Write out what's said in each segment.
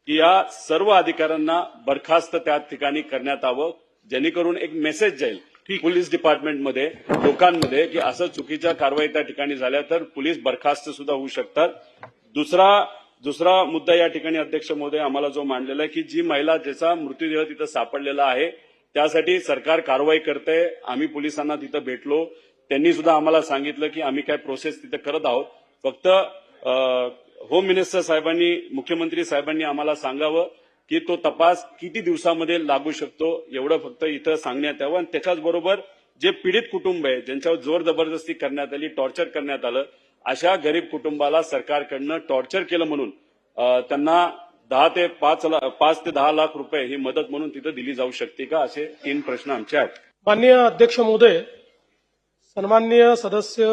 की या सर्व अधिकाऱ्यांना बरखास्त त्या ठिकाणी करण्यात यावं, जेणेकरून एक मेसेज जाईल पोलीस डिपार्टमेंटमध्ये लोकांमध्ये की असं चुकीच्या कारवाई त्या ठिकाणी झाल्या तर पोलीस बरखास्त सुद्धा होऊ शकतात। दुसरा मुद्दा या ठिकाणी अध्यक्ष महोदय आम्हाला जो मांडलेला आहे की जी महिला ज्याचा मृतदेह तिथं सापडलेला आहे त्यासाठी सरकार कारवाई करते। आम्ही पोलिसांना तिथं भेटलो, त्यांनी सुद्धा आम्हाला सांगितलं की आम्ही काय प्रोसेस तिथं करत आहोत, फक्त होम मिनिस्टर साहेबांनी मुख्यमंत्री साहेबांनी आम्हाला सांगावं की तो तपास किती दिवसामध्ये लागू शकतो एवढं फक्त इथं सांगण्यात यावं। आणि त्याच्याचबरोबर जे पीडित कुटुंब आहे ज्यांच्यावर जोर जबरदस्ती करण्यात आली, टॉर्चर करण्यात आलं, अशा गरीब कुटुंबाला सरकारकडनं टॉर्चर केलं म्हणून त्यांना 5 ते 10 लाख रुपये ही मदत म्हणून तिथं दिली जाऊ शकते का, असे 3 प्रश्न आमचे आहेत। माननीय अध्यक्ष महोदय, सन्माननीय सदस्य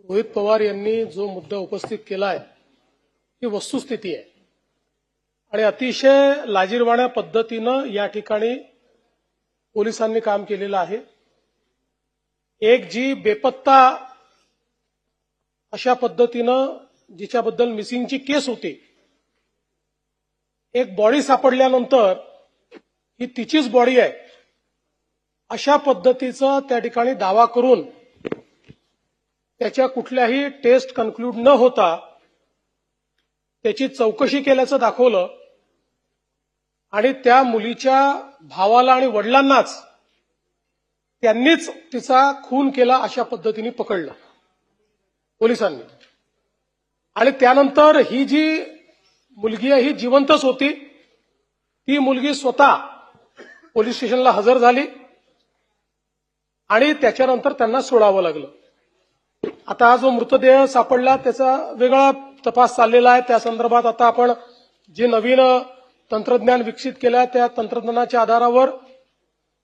रोहित पवार यांनी जो मुद्दा उपस्थित केला आहे ही वस्तुस्थिती आहे आणि अतिशय लाजिरवाण्या पद्धतीनं या ठिकाणी पोलिसांनी काम केलेलं आहे। एक जी बेपत्ता अशा पद्धतीनं जिच्याबद्दल मिसिंगची केस होती, एक बॉडी सापडल्यानंतर ही तिचीच बॉडी आहे अशा पद्धतीचा त्या ठिकाणी दावा करून त्याच्या कुठल्याही टेस्ट कन्क्लूड न होता त्याची चौकशी केल्याचं दाखवलं आणि त्या मुलीच्या भावाला आणि वडिलांनाच त्यांनीच तिचा खून केला अशा पद्धतीने पकडलं पोलिसांनी। आणि त्यानंतर ही जी मुलगी आहे ही जिवंतच होती, ती मुलगी स्वतः पोलीस स्टेशनला हजर झाली आणि त्याच्यानंतर त्यांना सोडावं लागलं। आता हा जो मृतदेह सापडला त्याचा वेगळा तपास चाललेला आहे। त्या संदर्भात आता आपण जे नवीन तंत्रज्ञान विकसित केलं आहे त्या तंत्रज्ञानाच्या आधारावर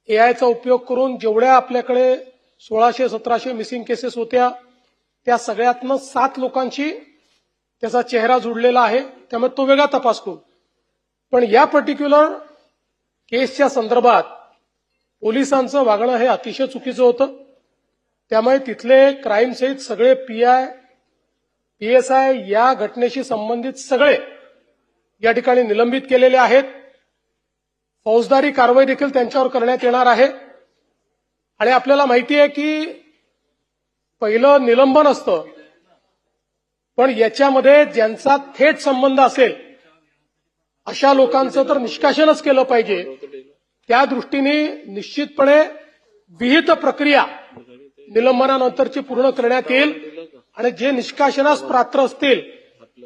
एआयचा उपयोग करून जेवढ्या आपल्याकडे 1600-1700 मिसिंग केसेस होत्या त्या सगळ्यातनं 7 लोकांची त्याचा चेहरा जुळलेला आहे, त्यामुळे तो वेगळा तपास करू। पण या पर्टिक्युलर केसच्या संदर्भात पोलिसांचं वागणं हे अतिशय चुकीचं होतं, त्यामुळे तिथले क्राईम सहित सगळे PSI या घटनेशी संबंधित सगळे या ठिकाणी निलंबित केलेले आहेत। फौजदारी कारवाई देखील त्यांच्यावर करण्यात येणार आहे। आणि आपल्याला माहिती आहे की पहिलं निलंबन असतं, पण याच्यामध्ये ज्यांचा थेट संबंध असेल अशा लोकांचं तर निष्कासनच केलं पाहिजे। त्या दृष्टीने निश्चितपणे विहित प्रक्रिया निलंबनानंतरची पूर्ण करण्यात येईल आणि जे निष्कासनास पात्र असतील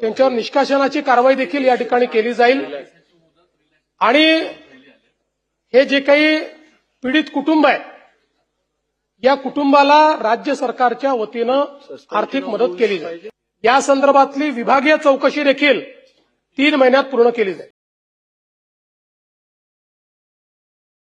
त्यांच्यावर निष्कासनाची कारवाई देखील या ठिकाणी केली जाईल। आणि हे जे काही पीडित कुटुंब आहे या कुटुंबाला राज्य सरकारच्या वतीनं आर्थिक मदत केली जाईल। या संदर्भातली विभागीय चौकशी देखील 3 महिन्यात पूर्ण केली जाईल।